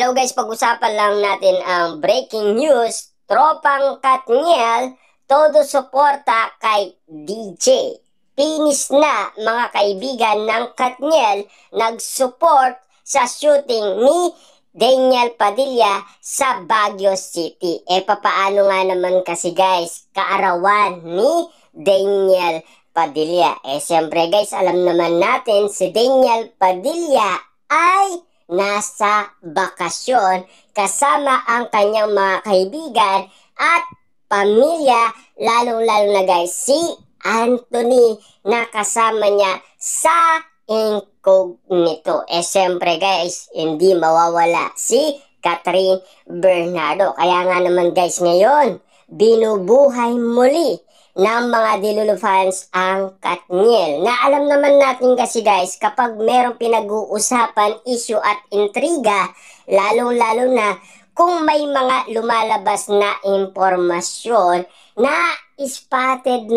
Hello guys, pag-usapan lang natin ang breaking news. Tropang Katniel, todo suporta kay DJ. Finish na mga kaibigan ng Katniel nag-support sa shooting ni Daniel Padilla sa Baguio City. Papaano nga naman kasi guys, kaarawan ni Daniel Padilla. Siyempre guys, alam naman natin si Daniel Padilla ay nasa bakasyon kasama ang kanyang mga kaibigan at pamilya, lalong-lalo na guys si Anthony na kasama niya sa incognito. Siyempre guys, hindi mawawala si Catherine Bernardo. Kaya nga naman guys, ngayon binubuhay muli ng mga Delulu fans ang Katniel. Na alam naman natin kasi guys, kapag merong pinag-uusapan, issue at intriga, lalong-lalo na kung may mga lumalabas na impormasyon na spotted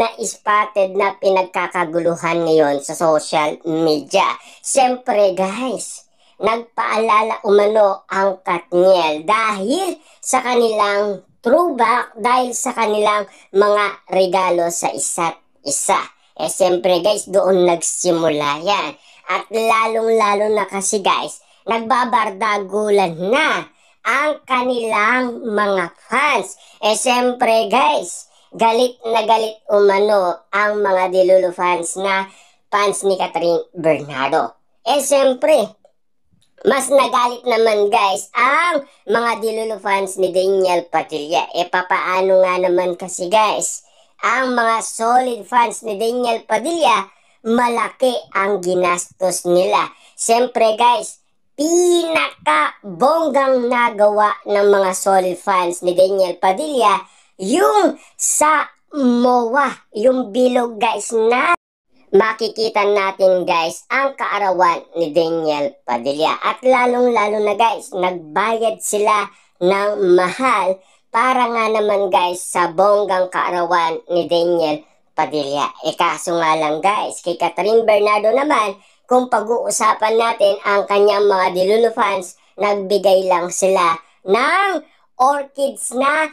na pinagkakaguluhan ngayon sa social media. Siyempre guys, nagpaalala umano ang Katniel dahil sa kanilang throwback, dahil sa kanilang mga regalo sa isa't isa. Siyempre guys, doon nagsimula yan. At lalong-lalo na kasi guys, nagbabardagulan na ang kanilang mga fans. Siyempre guys, galit na galit umano ang mga Delulu fans na fans ni Catherine Bernardo. Siyempre, mas nagalit naman guys ang mga Delulu fans ni Daniel Padilla. Papaano nga naman kasi guys, ang mga solid fans ni Daniel Padilla, malaki ang ginastos nila. Siyempre guys, pinaka-bonggang nagawa ng mga solid fans ni Daniel Padilla, yung sa MOA, yung bilog guys na makikita natin guys ang kaarawan ni Daniel Padilla. At lalong-lalo na guys, nagbayad sila ng mahal para nga naman guys sa bonggang kaarawan ni Daniel Padilla. Kaso nga lang guys, kay Catherine Bernardo naman, kung pag-uusapan natin ang kanyang mga Delulu fans, nagbigay lang sila ng orchids na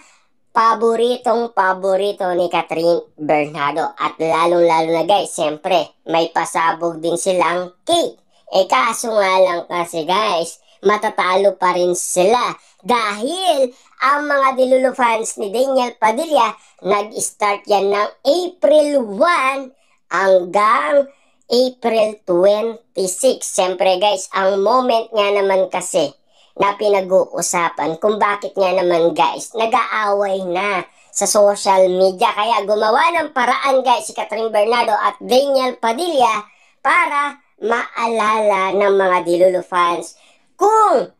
paboritong-paborito ni Catherine Bernardo. At lalong-lalo na guys, siyempre, may pasabog din silang cake. Kaso nga lang kasi guys, matatalo pa rin sila. Dahil ang mga Delulu fans ni Daniel Padilla, nag-start yan ng April 1 hanggang April 26. Siyempre guys, ang moment nga naman kasi na pinag-uusapan kung bakit nga naman guys nag-aaway na sa social media. Kaya gumawa ng paraan guys si Catherine Bernardo at Daniel Padilla para maalala ng mga Delulu fans kung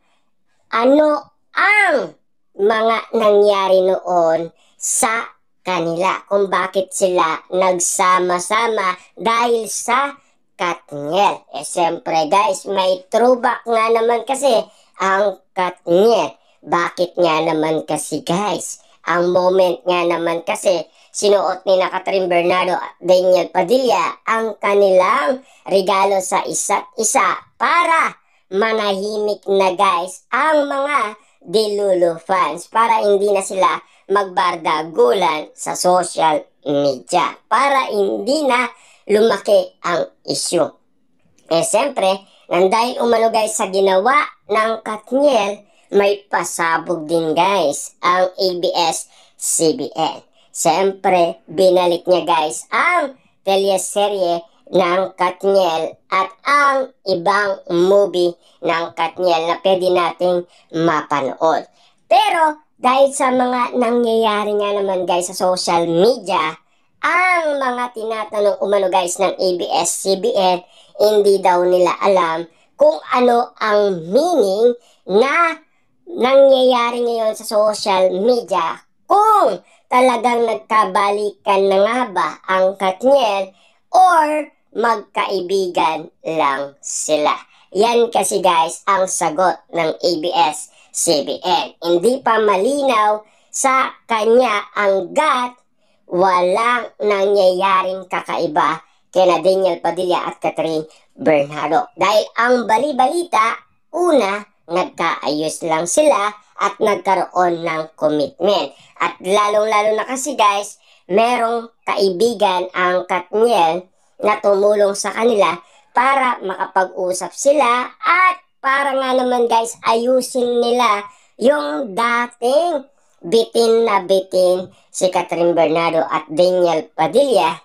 ano ang mga nangyari noon sa kanila, kung bakit sila nagsama-sama dahil sa Katniel. Siyempre guys, may throwback nga naman kasi ang Katniel. Bakit nga naman kasi guys? Ang moment nga naman kasi sinuot ni Catherine Bernardo at Daniel Padilla ang kanilang regalo sa isa't isa para manahimik na guys ang mga Delulu fans, para hindi na sila magbardagulan sa social media, para hindi na lumaki ang issue. Siyempre, dahil umano guys sa ginawa ng Katniel, may pasabog din guys ang ABS-CBN. Siyempre, binalik niya guys ang teleserye ng Katniel at ang ibang movie ng Katniel na pwede nating mapanood. Pero dahil sa mga nangyayari nga naman guys sa social media, ang mga tinatanong umano guys ng ABS-CBN, hindi daw nila alam kung ano ang meaning na nangyayari ngayon sa social media, kung talagang nagkabalikan na nga ba ang Katniel or magkaibigan lang sila. Yan kasi guys ang sagot ng ABS-CBN. Hindi pa malinaw sa kanya hanggat walang nangyayaring kakaiba kina Daniel Padilla at Catherine Bernardo. Dahil ang bali-balita, una, nagkaayos lang sila at nagkaroon ng commitment. At lalong-lalo na kasi guys, merong kaibigan ang Katniel na tumulong sa kanila para makapag-usap sila at para nga naman guys ayusin nila yung dating bitin na bitin si Catherine Bernardo at Daniel Padilla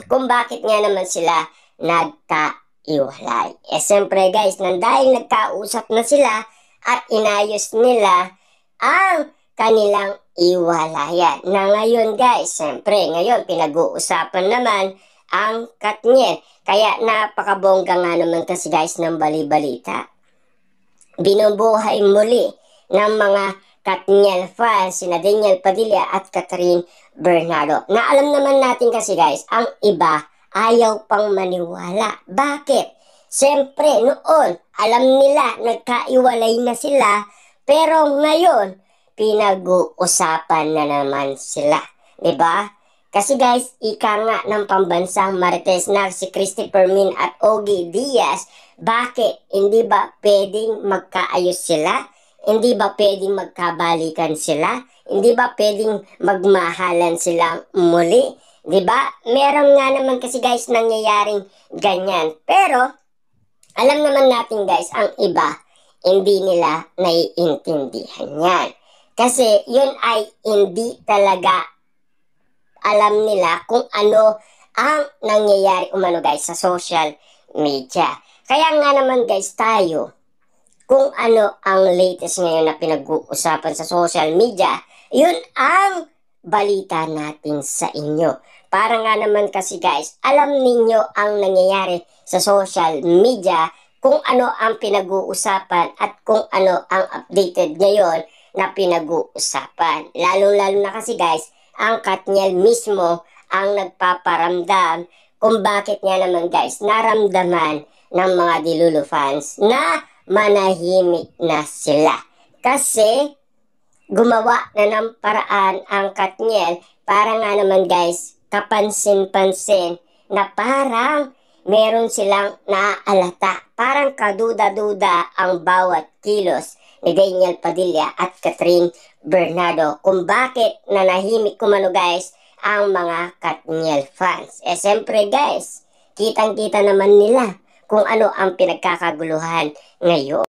kung bakit nga naman sila nagkaiwalay. Siyempre guys, nang dahil nagkausap na sila at inayos nila ang kanilang iwalayan. Na ngayon guys, siyempre ngayon pinag-uusapan naman ang Katniel. Kaya napakabongga nga naman kasi guys ng bali-balita. Binubuhay muli ng mga Katniel fans, sina Daniel Padilla at Catherine Bernardo. Na alam naman natin kasi guys, ang iba ayaw pang maniwala. Bakit? Siyempre, noon, alam nila, nagkaiwalay na sila, pero ngayon, pinag-uusapan na naman sila. Diba? Kasi guys, ika nga ng pambansang Marites na si Christopher Min at Ogie Diaz, bakit? Hindi ba pwedeng magkaayos sila? Hindi ba pwedeng magkabalikan sila? Hindi ba pwedeng magmahalan silang muli? Diba? Meron nga naman kasi guys nangyayaring ganyan. Pero, alam naman natin guys, ang iba, hindi nila naiintindihan yan. Kasi yun ay hindi talaga alam nila kung ano ang nangyayari umano guys sa social media. Kaya nga naman guys tayo, kung ano ang latest ngayon na pinag-uusapan sa social media, yun ang balita natin sa inyo. Para nga naman kasi guys, alam ninyo ang nangyayari sa social media, kung ano ang pinag-uusapan at kung ano ang updated ngayon na pinag-uusapan. Lalo-lalo na kasi guys, ang Katniel mismo ang nagpaparamdam kung bakit nga naman guys naramdaman ng mga Delulu fans na manahimik na sila. Kasi gumawa na ng paraan ang Katniel para nga naman guys kapansin-pansin na parang meron silang naaalata. Parang kaduda-duda ang bawat kilos ni Daniel Padilla at Catherine Bernardo kung bakit nanahimik kumano guys ang mga Katniel fans. Siyempre guys, kitang-kita naman nila kung ano ang pinagkakaguluhan ngayon.